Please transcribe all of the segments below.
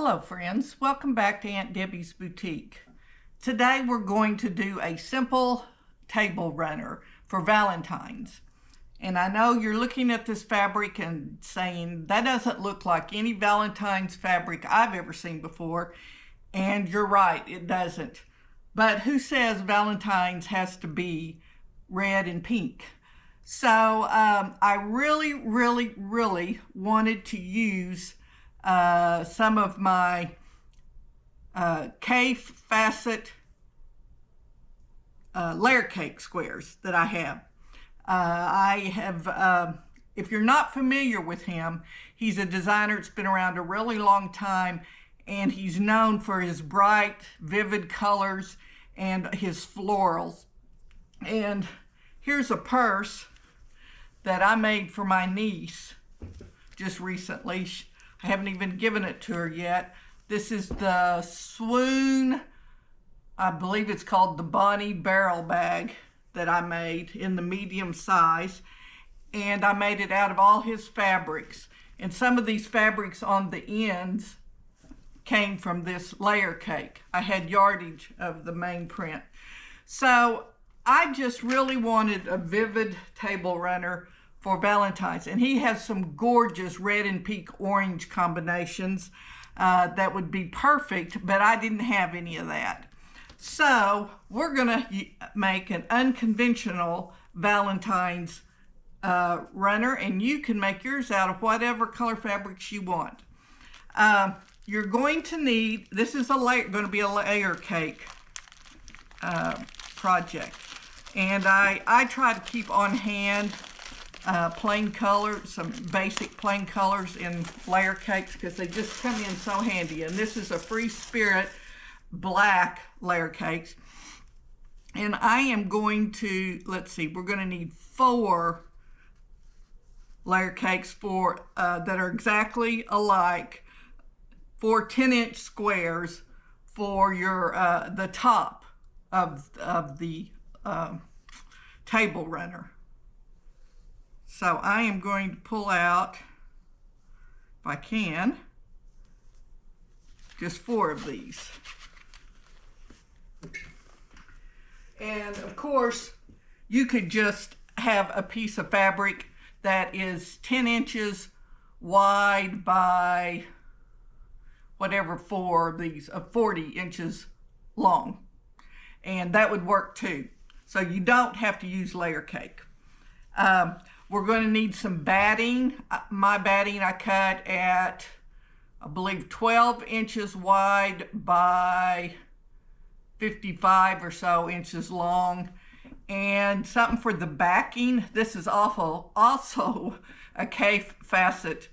Hello friends, welcome back to Aunt Debbie's Boutique. Today we're going to do a simple table runner for Valentine's. And I know you're looking at this fabric and saying, that doesn't look like any Valentine's fabric I've ever seen before. And you're right, it doesn't. But who says Valentine's has to be red and pink? So I really wanted to use some of my K facet layer cake squares that I have. If you're not familiar with him, he's a designer that's been around a really long time, and he's known for his bright, vivid colors and his florals. And here's a purse that I made for my niece just recently. I haven't even given it to her yet. This is the Sewn, I believe it's called the Bonnie barrel bag that I made in the medium size. And I made it out of all his fabrics. And some of these fabrics on the ends came from this layer cake. I had yardage of the main print. So I just really wanted a vivid table runner for Valentine's, and he has some gorgeous red and pink orange combinations that would be perfect, but I didn't have any of that. So we're gonna make an unconventional Valentine's runner, and you can make yours out of whatever color fabrics you want. You're going to need, this is going to be a layer cake project, and I try to keep on hand plain color, some basic plain colors in layer cakes because they just come in so handy. And this is a Free Spirit black layer cakes. And I am going to, let's see, we're going to need 4 layer cakes for that are exactly alike, 4 10-inch squares for your the top of the table runner. So I am going to pull out, if I can, just 4 of these. And of course, you could just have a piece of fabric that is 10 inches wide by whatever 4 of these, 40 inches long. And that would work too. So you don't have to use layer cake. We're going to need some batting. My batting I cut at, I believe, 12 inches wide by 55 or so inches long. And something for the backing. This is also a K facet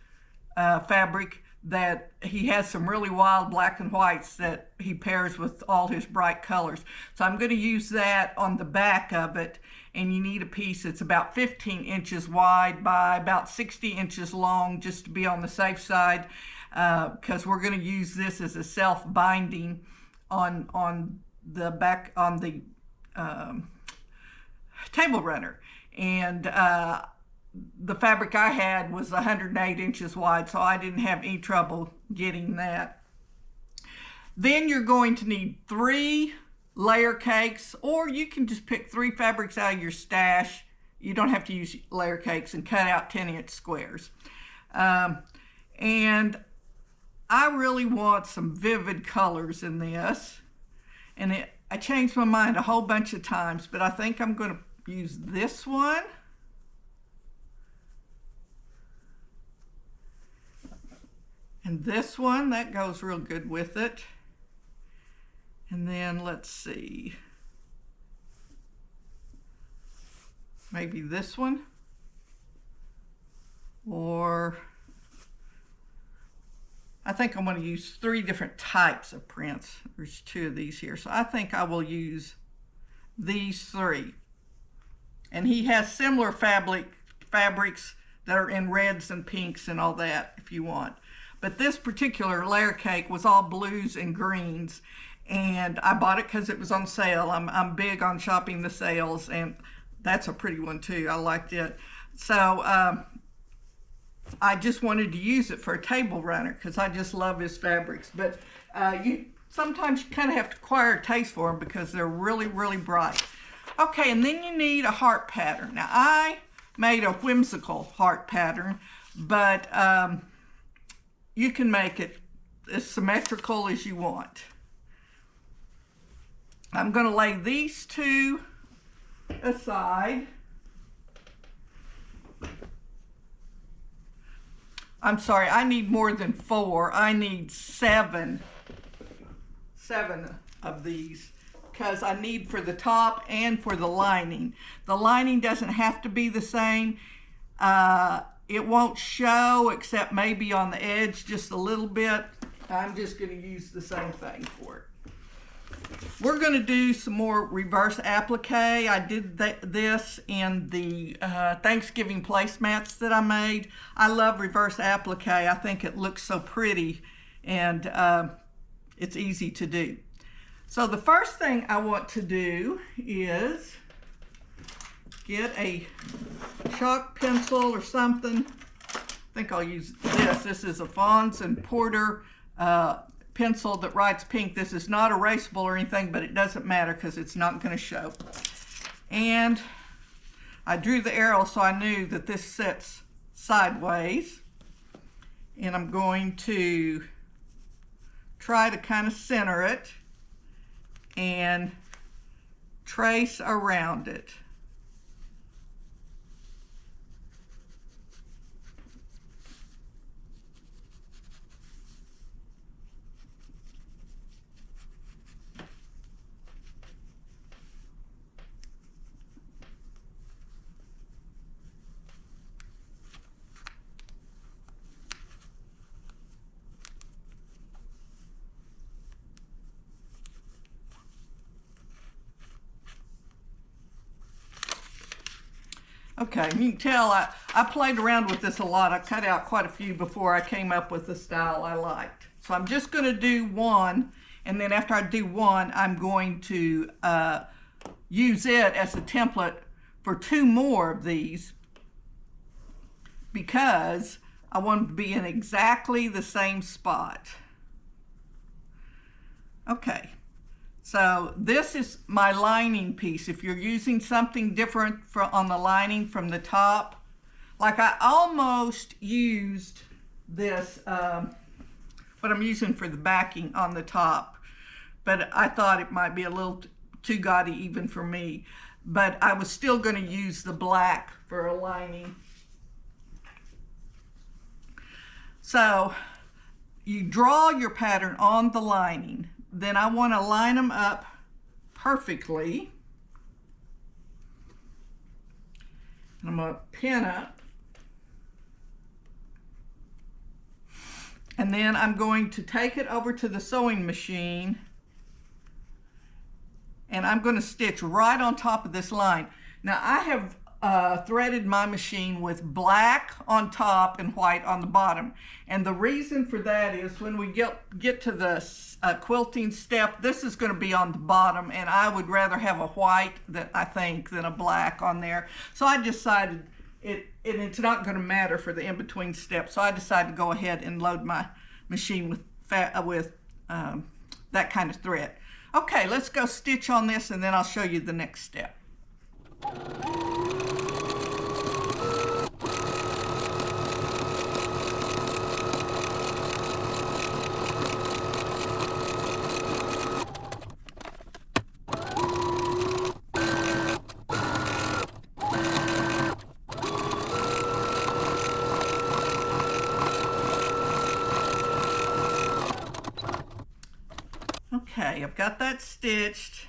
fabric that he has some really wild black and whites that he pairs with all his bright colors. So I'm going to use that on the back of it. And you need a piece that's about 15 inches wide by about 60 inches long, just to be on the safe side, because we're going to use this as a self-binding on the back, on the table runner. And the fabric I had was 108 inches wide, so I didn't have any trouble getting that. Then you're going to need 3 layer cakes, or you can just pick 3 fabrics out of your stash. You don't have to use layer cakes, and cut out 10-inch squares. And I really want some vivid colors in this. And I changed my mind a whole bunch of times, but I think I'm going to use this one. And this one, that goes real good with it. And then let's see, maybe this one, or I think I'm going to use 3 different types of prints. There's 2 of these here, so I think I will use these 3. And he has similar fabrics that are in reds and pinks and all that if you want. But this particular layer cake was all blues and greens. And I bought it because it was on sale. I'm big on shopping the sales, and that's a pretty one too. I liked it. So I just wanted to use it for a table runner because I just love his fabrics. But sometimes you kind of have to acquire a taste for them because they're really, really bright. Okay, and then you need a heart pattern. Now, I made a whimsical heart pattern, but you can make it as symmetrical as you want. I'm going to lay these two aside. I'm sorry, I need more than 4. I need 7 of these because I need for the top and for the lining. The lining doesn't have to be the same. It won't show except maybe on the edge just a little bit. I'm just going to use the same thing for it. We're going to do some more reverse applique. I did this in the Thanksgiving placemats that I made. I love reverse applique. I think it looks so pretty and it's easy to do. So the first thing I want to do is get a chalk pencil or something. I think I'll use this. This is a Fons and Porter pencil that writes pink. This is not erasable or anything, but it doesn't matter because it's not going to show. And I drew the arrow so I knew that this sits sideways. And I'm going to try to kind of center it and trace around it. Okay, you can tell I played around with this a lot. I cut out quite a few before I came up with the style I liked. So I'm just going to do one, and then after I do one, I'm going to use it as a template for 2 more of these because I want them to be in exactly the same spot. Okay. So this is my lining piece. If you're using something different on the lining from the top, like I almost used this, what I'm using for the backing on the top, but I thought it might be a little too gaudy even for me. But I was still going to use the black for a lining. So you draw your pattern on the lining. Then I want to line them up perfectly. And I'm going to pin up. And then I'm going to take it over to the sewing machine and I'm going to stitch right on top of this line. Now I have threaded my machine with black on top and white on the bottom. And the reason for that is when we get to the quilting step, this is going to be on the bottom, and I would rather have a white than a black on there. So I decided it's not going to matter for the in-between steps. So I decided to go ahead and load my machine with that kind of thread. Okay, let's go stitch on this, and then I'll show you the next step. Okay, I've got that stitched.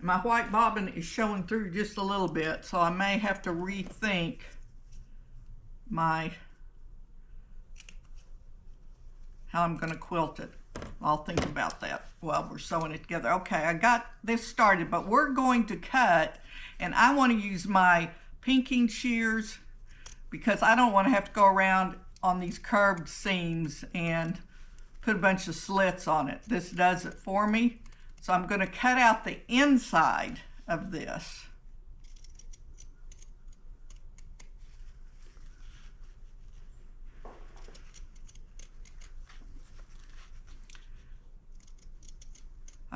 My white bobbin is showing through just a little bit, so I may have to rethink how I'm going to quilt it. I'll think about that while we're sewing it together. Okay, I got this started, but we're going to cut, and I want to use my pinking shears because I don't want to have to go around on these curved seams and put a bunch of slits on it. This does it for me. So I'm going to cut out the inside of this.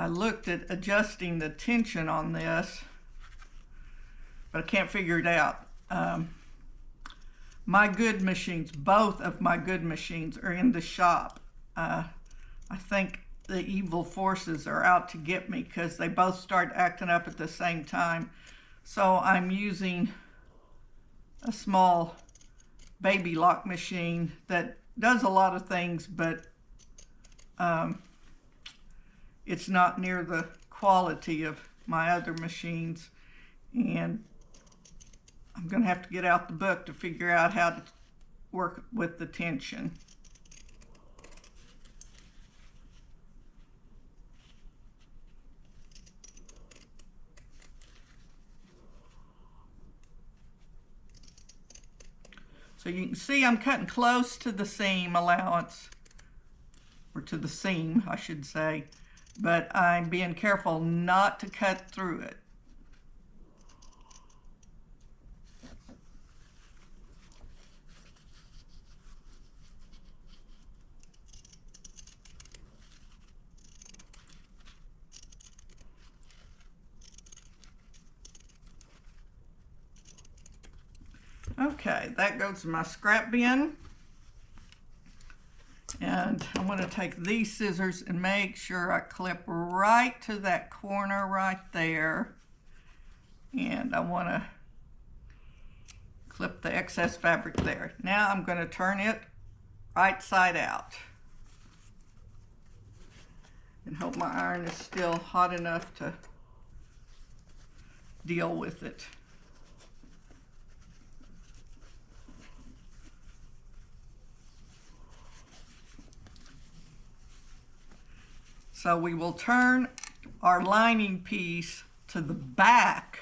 I looked at adjusting the tension on this, but I can't figure it out. My good machines, both of my good machines are in the shop. I think the evil forces are out to get me because they both start acting up at the same time. So I'm using a small baby lock machine that does a lot of things, but it's not near the quality of my other machines. And I'm going to have to get out the book to figure out how to work with the tension. So you can see I'm cutting close to the seam allowance, or to the seam, I should say, but I'm being careful not to cut through it. Okay, that goes in my scrap bin. And I'm going to take these scissors and make sure I clip right to that corner right there. And I want to clip the excess fabric there. Now I'm going to turn it right side out. And hope my iron is still hot enough to deal with it. So we will turn our lining piece to the back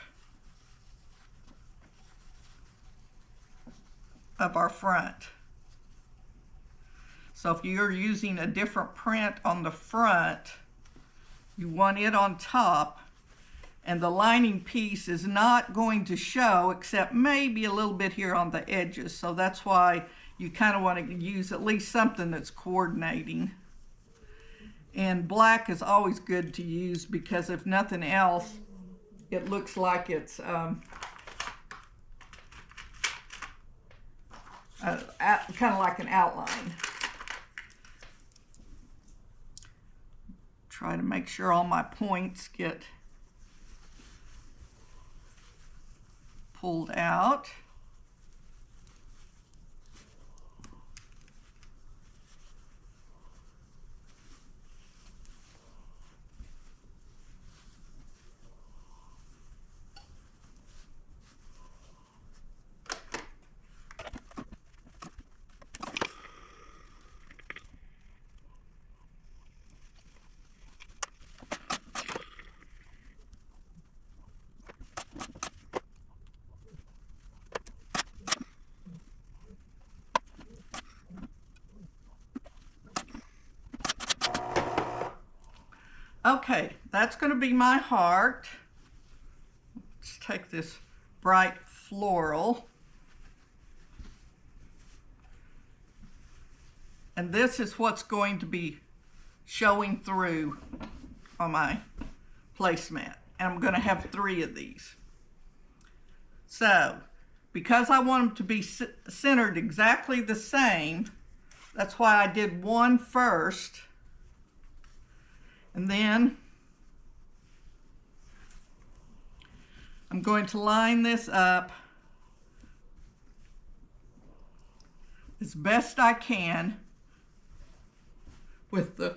of our front. So if you're using a different print on the front, you want it on top, and the lining piece is not going to show except maybe a little bit here on the edges. So that's why you kind of want to use at least something that's coordinating. And black is always good to use because if nothing else, it looks like it's kind of like an outline. Try to make sure all my points get pulled out. Okay, that's going to be my heart. Let's take this bright floral. And this is what's going to be showing through on my placemat. And I'm going to have 3 of these. So, because I want them to be centered exactly the same, that's why I did one first. And then I'm going to line this up as best I can with the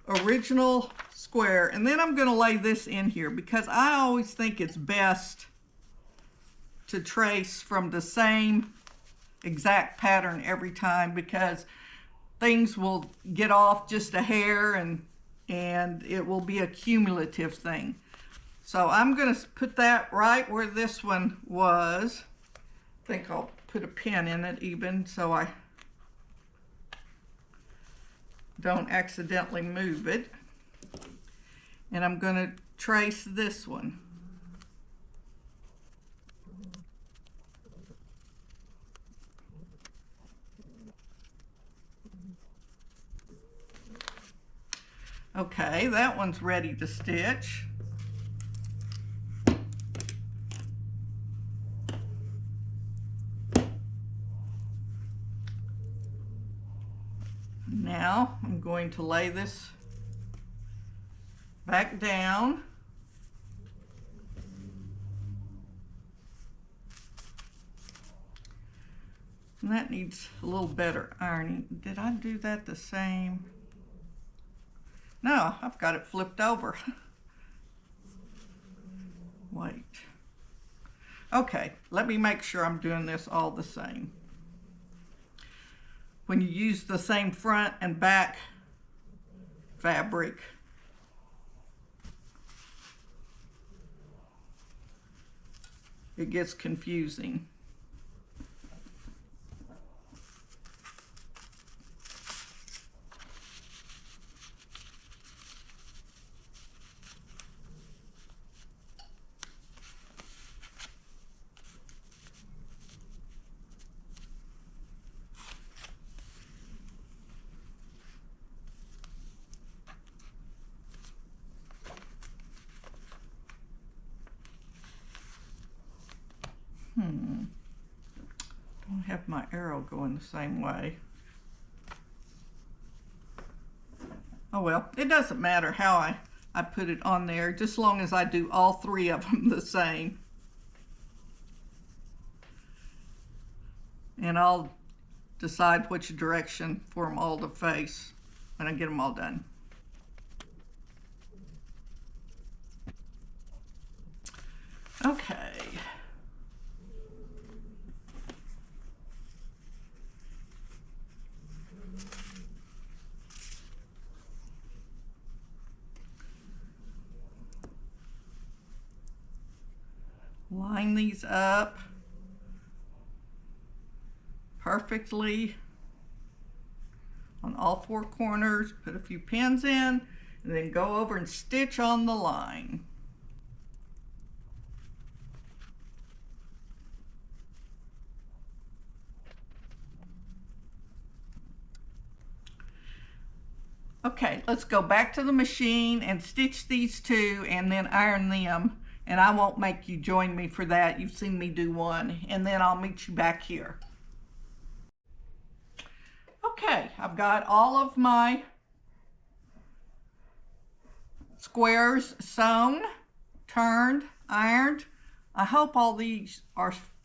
original square. And then I'm going to lay this in here because I always think it's best to trace from the same exact pattern every time because things will get off just a hair and it will be a cumulative thing. So I'm going to put that right where this one was. I think I'll put a pin in it even so I don't accidentally move it. And I'm going to trace this one. Okay, that one's ready to stitch. Now I'm going to lay this back down. And that needs a little better ironing. Did I do that the same? No, I've got it flipped over. Wait. Okay, let me make sure I'm doing this all the same. When you use the same front and back fabric, it gets confusing. Don't have my arrow going the same way. Oh well, it doesn't matter how I put it on there, just as long as I do all three of them the same. And I'll decide which direction for them all to face when I get them all done. Okay. Line these up perfectly on all four corners, put a few pins in, and then go over and stitch on the line. Okay, let's go back to the machine and stitch these two and then iron them. And I won't make you join me for that. You've seen me do one. And then I'll meet you back here. Okay, I've got all of my squares sewn, turned, ironed. I hope all these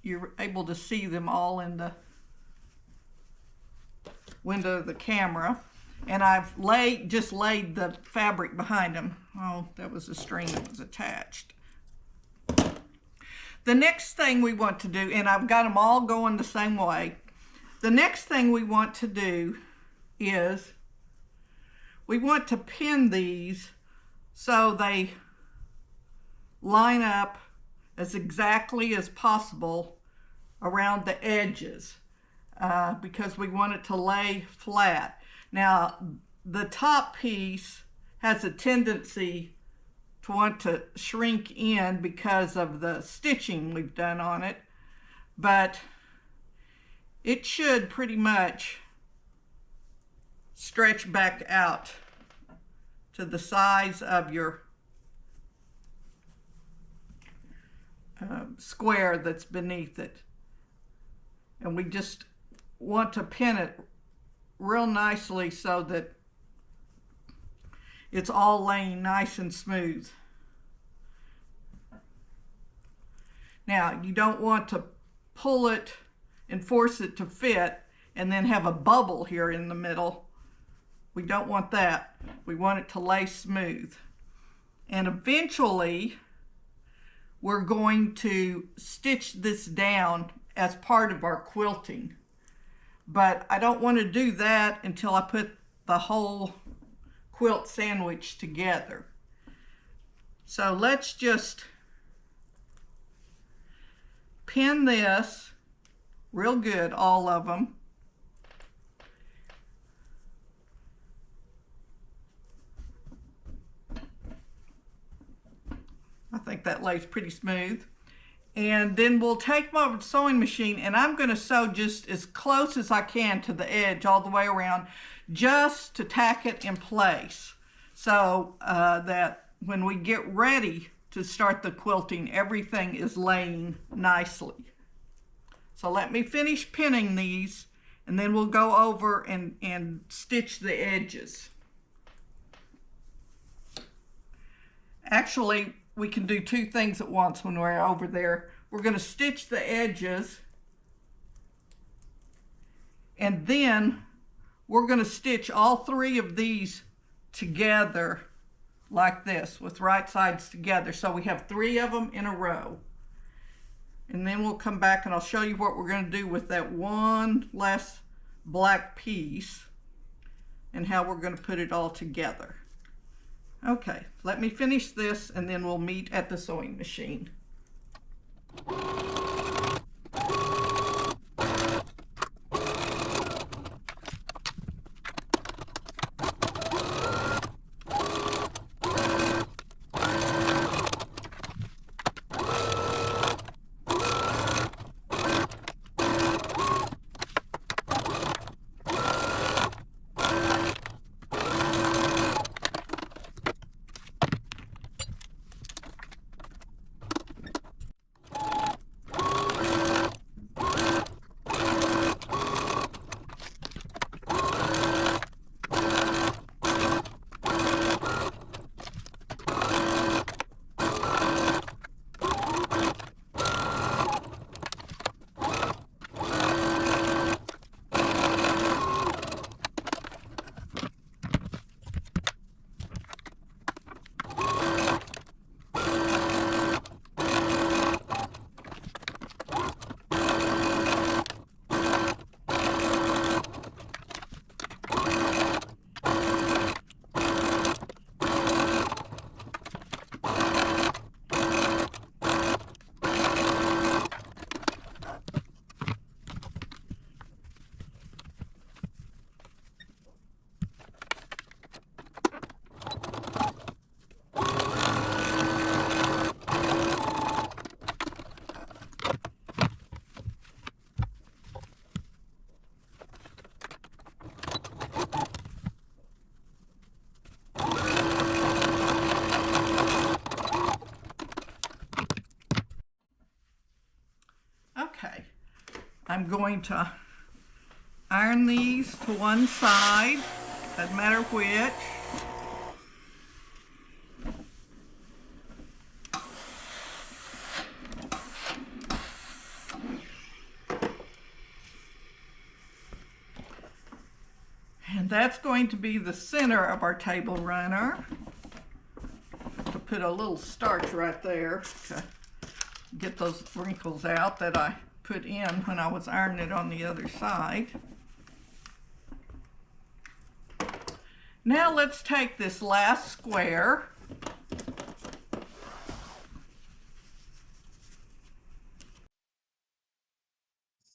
you're able to see them all in the window of the camera. And I've just laid the fabric behind them. Oh, that was a string that was attached. The next thing we want to do, and I've got them all going the same way. The next thing we want to do is we want to pin these so they line up as exactly as possible around the edges because we want it to lay flat. Now, the top piece has a tendency to want to shrink in because of the stitching we've done on it, but it should pretty much stretch back out to the size of your square that's beneath it. And we just want to pin it real nicely so that it's all laying nice and smooth. Now, you don't want to pull it and force it to fit and then have a bubble here in the middle. We don't want that. We want it to lay smooth. And eventually, we're going to stitch this down as part of our quilting. But I don't want to do that until I put the whole quilt sandwich together. So let's just pin this real good, all of them. I think that lays pretty smooth. And then we'll take my sewing machine and I'm going to sew just as close as I can to the edge all the way around, just to tack it in place so that when we get ready to start the quilting, everything is laying nicely. So let me finish pinning these, and then we'll go over and stitch the edges. Actually, we can do two things at once when we're over there. We're going to stitch the edges, and then we're going to stitch all three of these together like this with right sides together. So we have three of them in a row. And then we'll come back and I'll show you what we're going to do with that one last black piece and how we're going to put it all together. Okay, let me finish this and then we'll meet at the sewing machine. Okay, I'm going to iron these to one side, doesn't matter which. And that's going to be the center of our table runner. To put a little starch right there to get those wrinkles out that I put in when I was ironing it on the other side. Now let's take this last square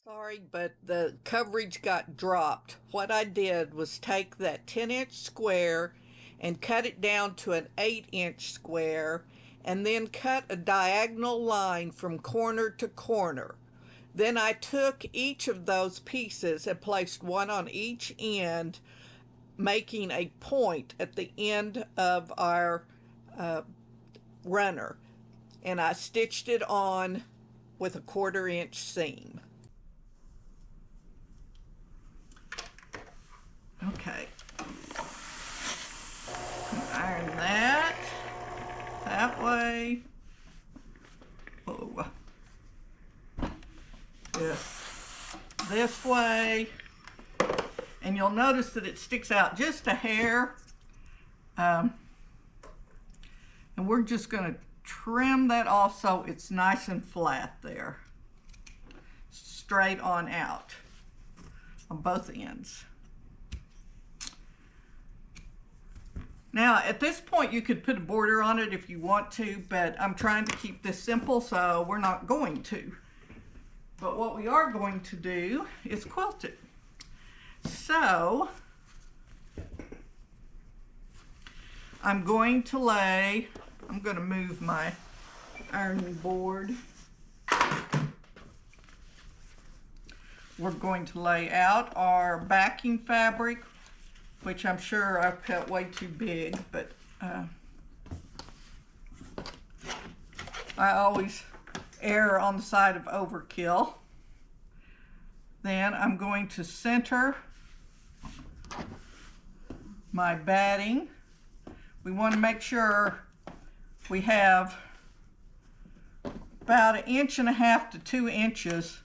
Sorry, but the coverage got dropped. What I did was take that 10-inch square and cut it down to an 8-inch square and then cut a diagonal line from corner to corner. Then I took each of those pieces and placed one on each end, making a point at the end of our runner. And I stitched it on with a 1/4-inch seam. Okay. Iron that way. Oh. This way. And you'll notice that it sticks out just a hair. And we're just going to trim that off so it's nice and flat there. Straight on out on both ends. Now, at this point, you could put a border on it if you want to, but I'm trying to keep this simple, so we're not going to. But what we are going to do is quilt it. So, I'm going to move my ironing board. We're going to lay out our backing fabric which I'm sure I've cut way too big, but I always err on the side of overkill. Then I'm going to center my batting. We want to make sure we have about 1.5 to 2 inches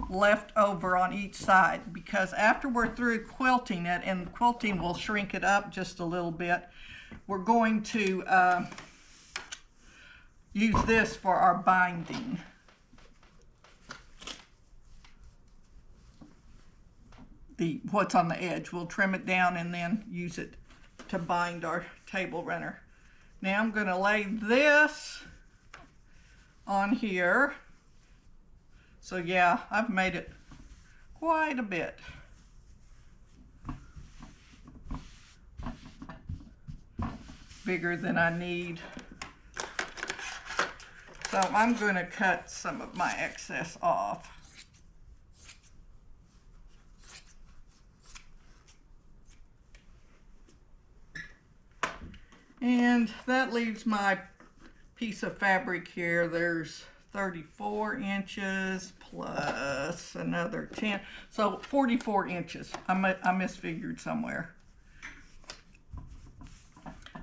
left over on each side, because after we're through quilting it, and quilting will shrink it up just a little bit, we're going to use this for our binding. What's on the edge, we'll trim it down and then use it to bind our table runner. Now I'm going to lay this on here. So yeah, I've made it quite a bit. Bigger than I need. So I'm going to cut some of my excess off. And that leaves my piece of fabric here. There's 34 inches plus another 10, so 44 inches. I misfigured somewhere.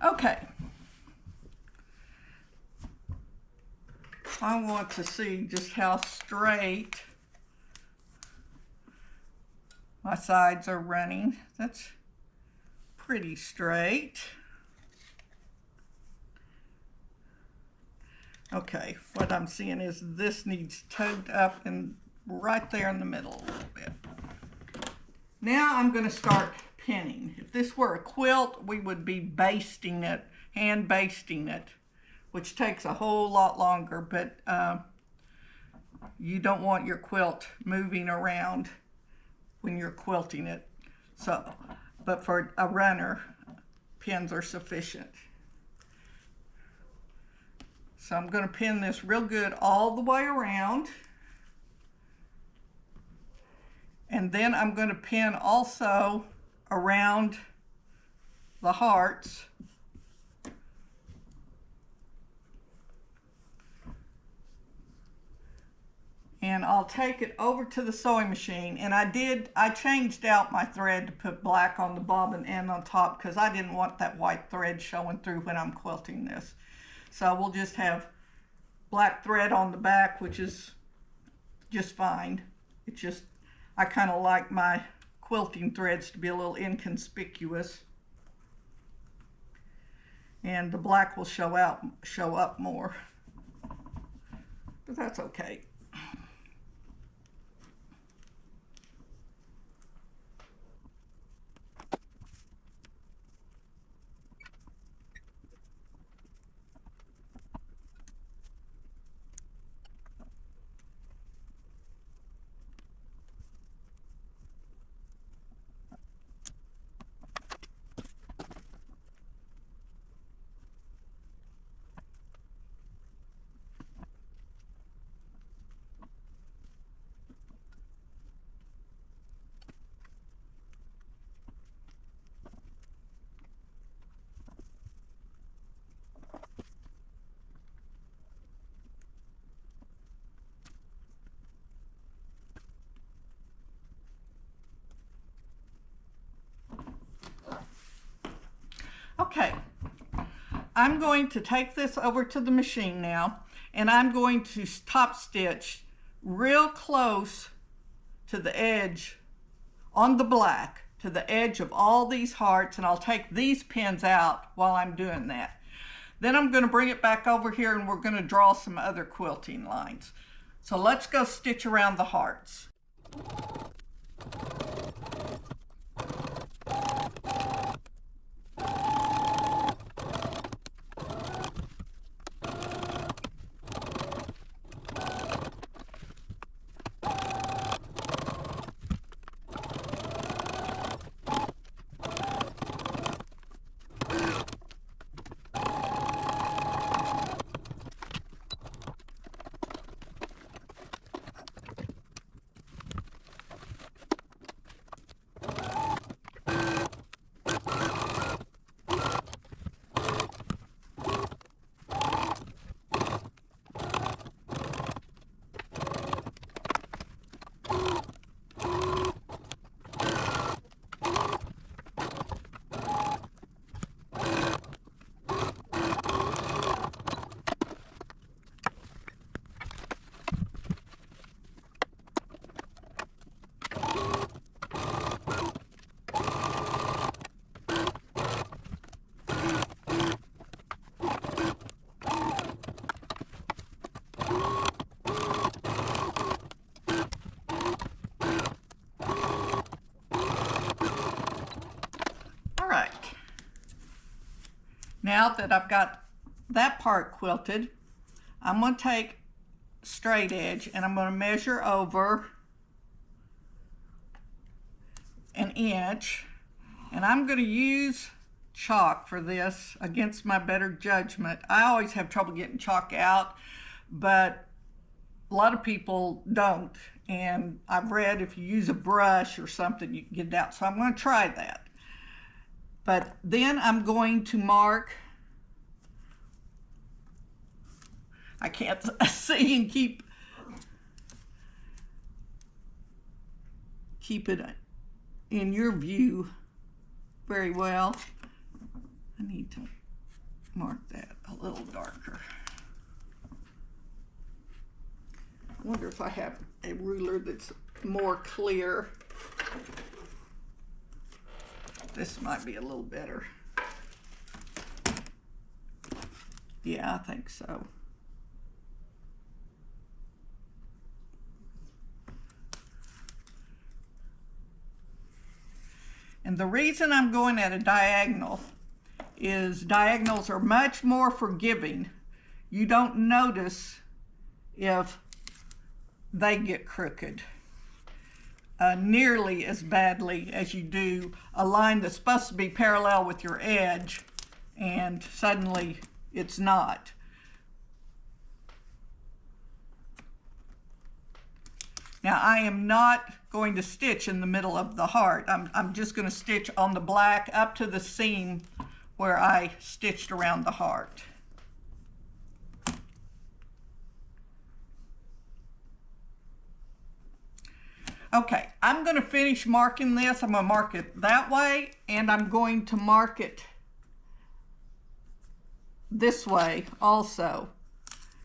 Okay. I want to see just how straight my sides are running. That's pretty straight. Okay, what I'm seeing is this needs tugged up and right there in the middle a little bit. Now I'm going to start pinning. If this were a quilt, we would be basting it, hand basting it, which takes a whole lot longer, but you don't want your quilt moving around when you're quilting it. So, but for a runner, pins are sufficient. So I'm going to pin this real good all the way around. And then I'm going to pin also around the hearts. And I'll take it over to the sewing machine. And I changed out my thread to put black on the bobbin and on top because I didn't want that white thread showing through when I'm quilting this. So we'll just have black thread on the back, which is just fine. It's just, I kind of like my quilting threads to be a little inconspicuous. And the black will show up more. But that's okay. Okay, I'm going to take this over to the machine now, and I'm going to top stitch real close to the edge on the black, to the edge of all these hearts, and I'll take these pins out while I'm doing that. Then I'm going to bring it back over here and we're going to draw some other quilting lines. So let's go stitch around the hearts. now that I've got that part quilted, I'm going to take straight edge and I'm going to measure over an inch, and I'm going to use chalk for this against my better judgment. I always have trouble getting chalk out, but a lot of people don't, and I've read if you use a brush or something you can get it out, so I'm going to try that. But then I'm going to mark, I can't see and keep it in your view very well. I need to mark that a little darker. I wonder if I have a ruler that's more clear. This might be a little better. Yeah, I think so. And the reason I'm going at a diagonal is diagonals are much more forgiving. You don't notice if they get crooked nearly as badly as you do a line that's supposed to be parallel with your edge and suddenly it's not. Now I am not going to stitch in the middle of the heart. I'm just going to stitch on the black up to the seam where I stitched around the heart. Okay, I'm going to finish marking this. I'm going to mark it that way, and I'm going to mark it this way also.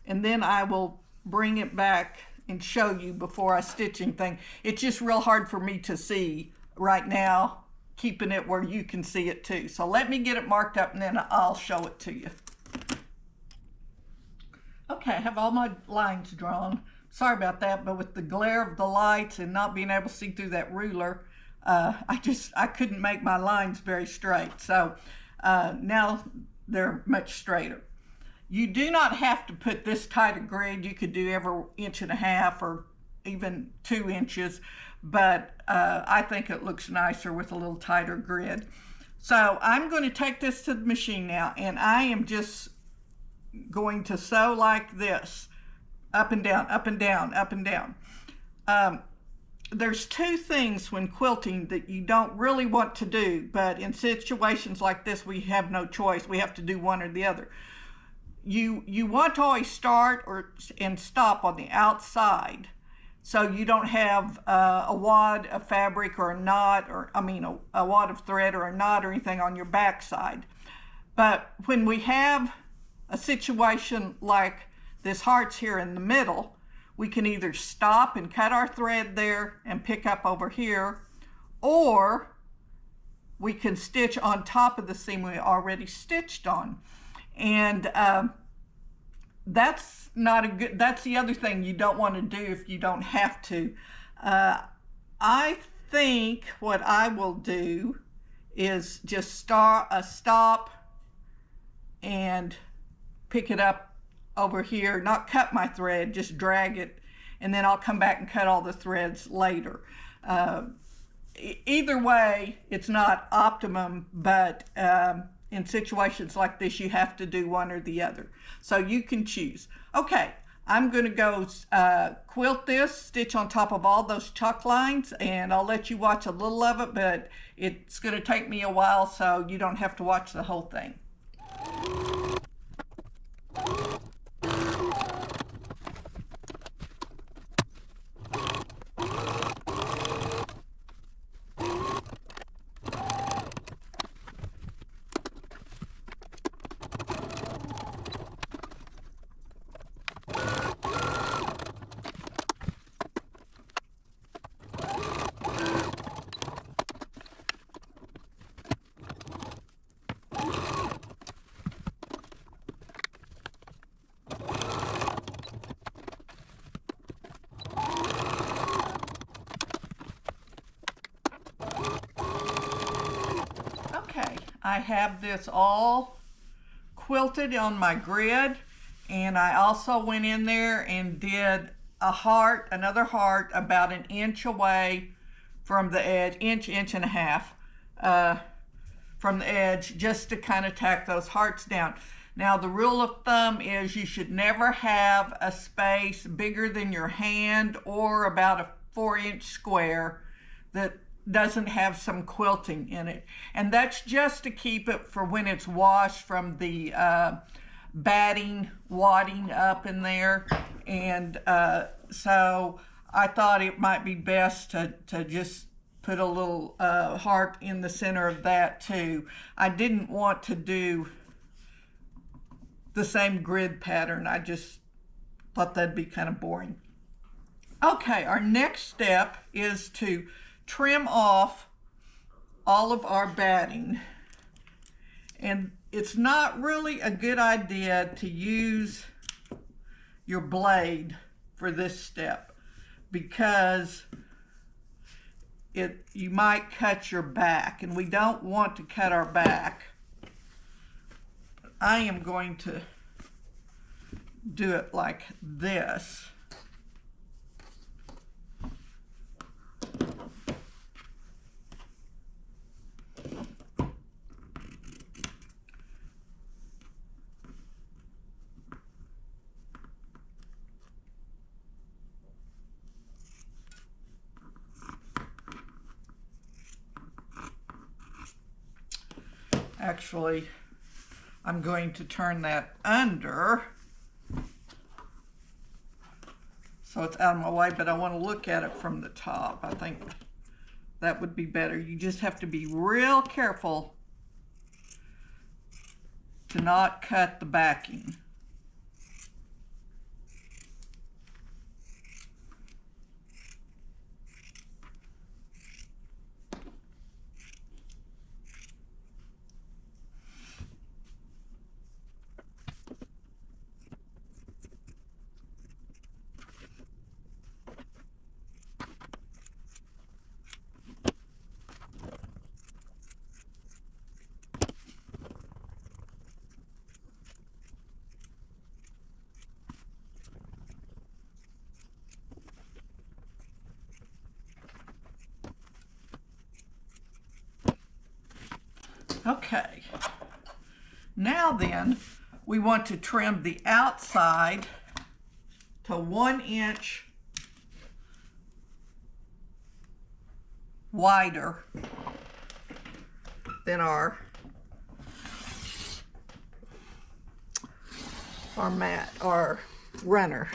And then I will bring it back and show you before I stitch anything. It's just real hard for me to see right now, keeping it where you can see it too. So let me get it marked up and then I'll show it to you. Okay, I have all my lines drawn. Sorry about that, but with the glare of the lights and not being able to see through that ruler, I couldn't make my lines very straight. So now they're much straighter. You do not have to put this tight a grid. You could do every 1.5 inches or even 2 inches, but I think it looks nicer with a little tighter grid. So I'm going to take this to the machine now, and I am just going to sew like this, up and down, up and down, up and down. There's two things when quilting that you don't really want to do, but in situations like this, we have no choice. We have to do one or the other. You want to always start and stop on the outside, so you don't have a wad of fabric or a knot, or a wad of thread or a knot or anything on your back side. But when we have a situation like this heart's here in the middle, we can either stop and cut our thread there and pick up over here, or we can stitch on top of the seam we already stitched on. And that's not a good, that's the other thing you don't want to do if you don't have to. I think what I will do is just stop and pick it up over here, not cut my thread, just drag it, and then I'll come back and cut all the threads later. Either way, it's not optimum, but in situations like this, you have to do one or the other. So you can choose. Okay, I'm going to go quilt this, stitch on top of all those chalk lines, and I'll let you watch a little of it, but it's going to take me a while, so you don't have to watch the whole thing. I have this all quilted on my grid, and I also went in there and did a heart, another heart about an inch away from the edge, inch and a half from the edge, just to kind of tack those hearts down. Now the rule of thumb is you should never have a space bigger than your hand or about a 4-inch square that doesn't have some quilting in it. And that's just to keep it for when it's washed from the batting, wadding up in there. And so I thought it might be best to just put a little heart in the center of that too. I didn't want to do the same grid pattern. I just thought that'd be kind of boring. Okay, our next step is to trim off all of our batting. And it's not really a good idea to use your blade for this step because you might cut your back, and we don't want to cut our back. I am going to do it like this. Actually, I'm going to turn that under so it's out of my way, but I want to look at it from the top. I think that would be better. You just have to be real careful to not cut the backing. Okay, now then, we want to trim the outside to 1 inch wider than our mat, our runner.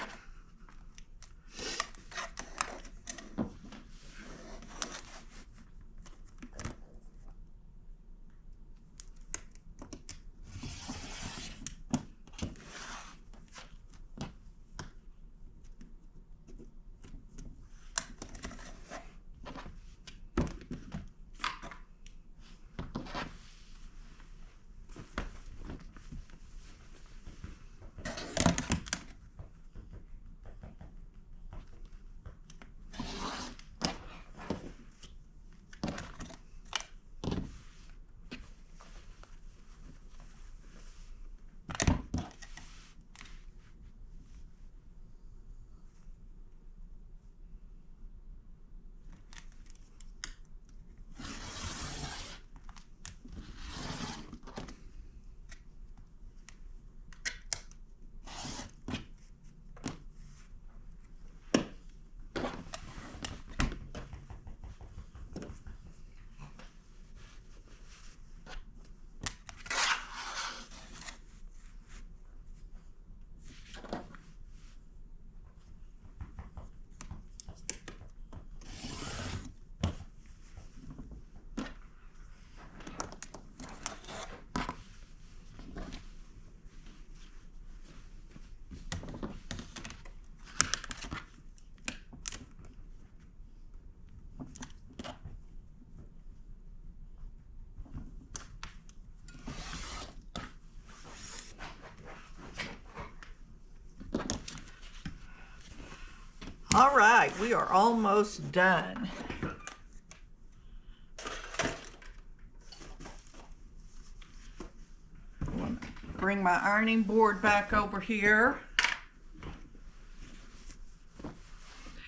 All right, we are almost done. bring my ironing board back over here.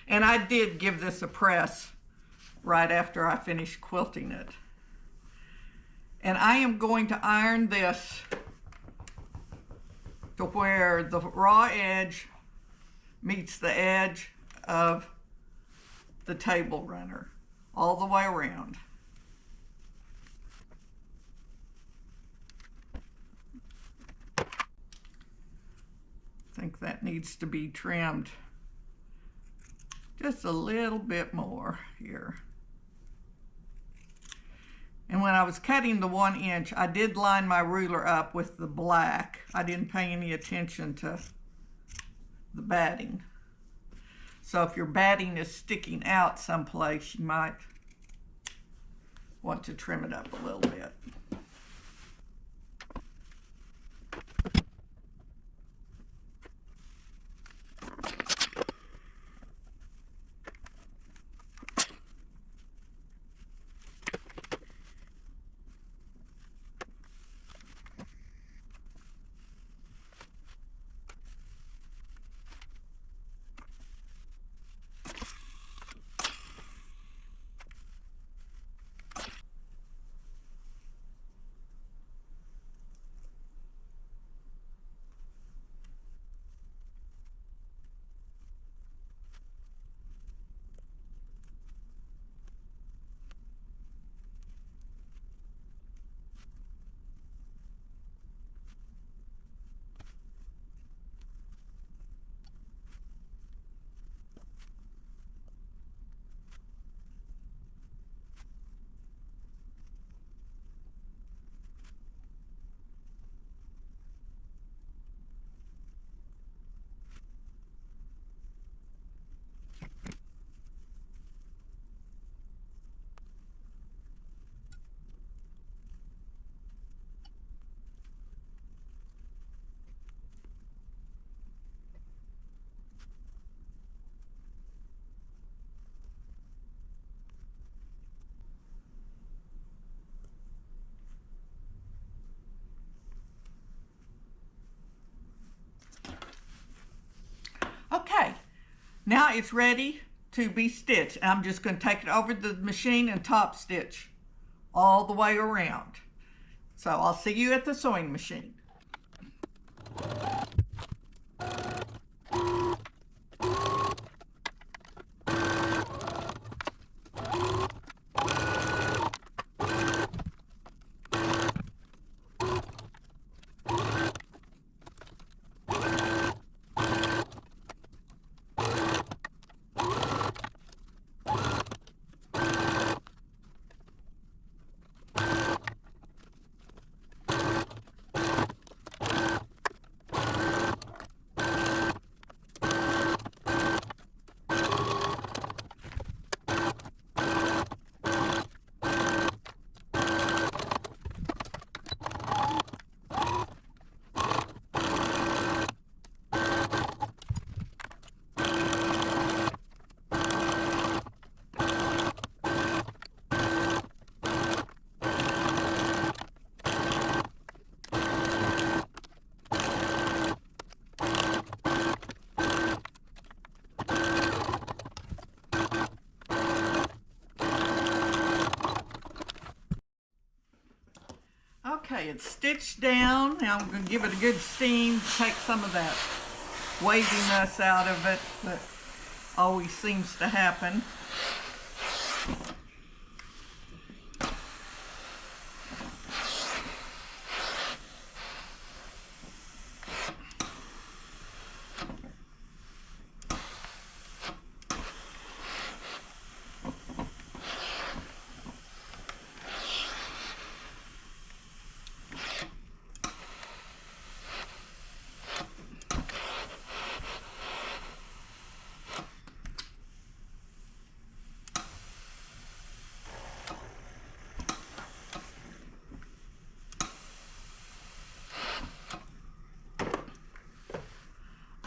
And I did give this a press right after I finished quilting it. And I am going to iron this to where the raw edge meets the edge of the table runner all the way around. I think that needs to be trimmed just a little bit more here. And when I was cutting the 1 inch, I did line my ruler up with the black. I didn't pay any attention to the batting. So if your batting is sticking out someplace, you might want to trim it up a little bit. Okay, now it's ready to be stitched. I'm just going to take it over the machine and top stitch all the way around. So I'll see you at the sewing machine. Okay, it's stitched down. Now I'm going to give it a good steam, take some of that waviness out of it that always seems to happen.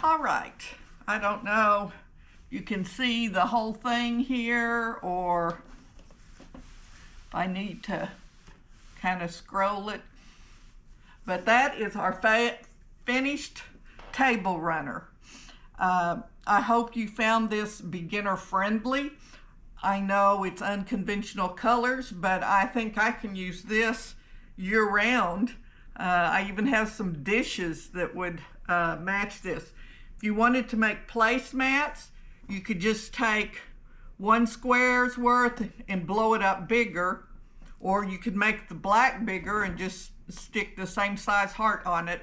All right, I don't know if you can see the whole thing here or if I need to kind of scroll it, But that is our finished table runner. I hope you found this beginner friendly. I know it's unconventional colors, but I think I can use this year round. I even have some dishes that would match this. If you wanted to make placemats, you could just take 1 square's worth and blow it up bigger, or you could make the black bigger and just stick the same size heart on it.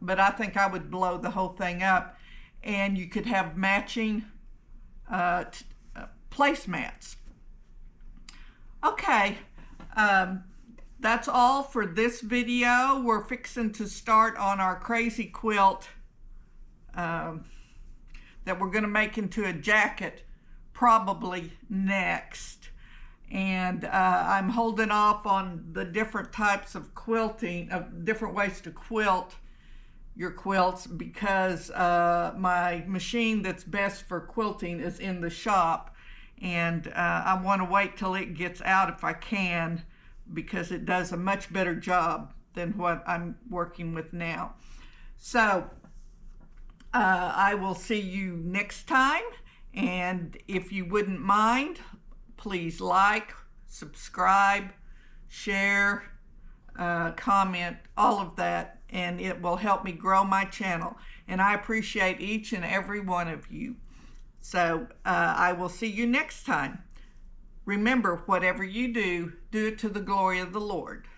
But I think I would blow the whole thing up, and you could have matching placemats. Okay, that's all for this video. We're fixing to start on our crazy quilt that we're going to make into a jacket probably next. And I'm holding off on the different types of quilting, of different ways to quilt your quilts, because my machine that's best for quilting is in the shop, and I want to wait till it gets out if I can, because it does a much better job than what I'm working with now. So I will see you next time, and if you wouldn't mind, please like, subscribe, share, comment, all of that, and it will help me grow my channel. And I appreciate each and every one of you. So I will see you next time. Remember, whatever you do, do it to the glory of the Lord.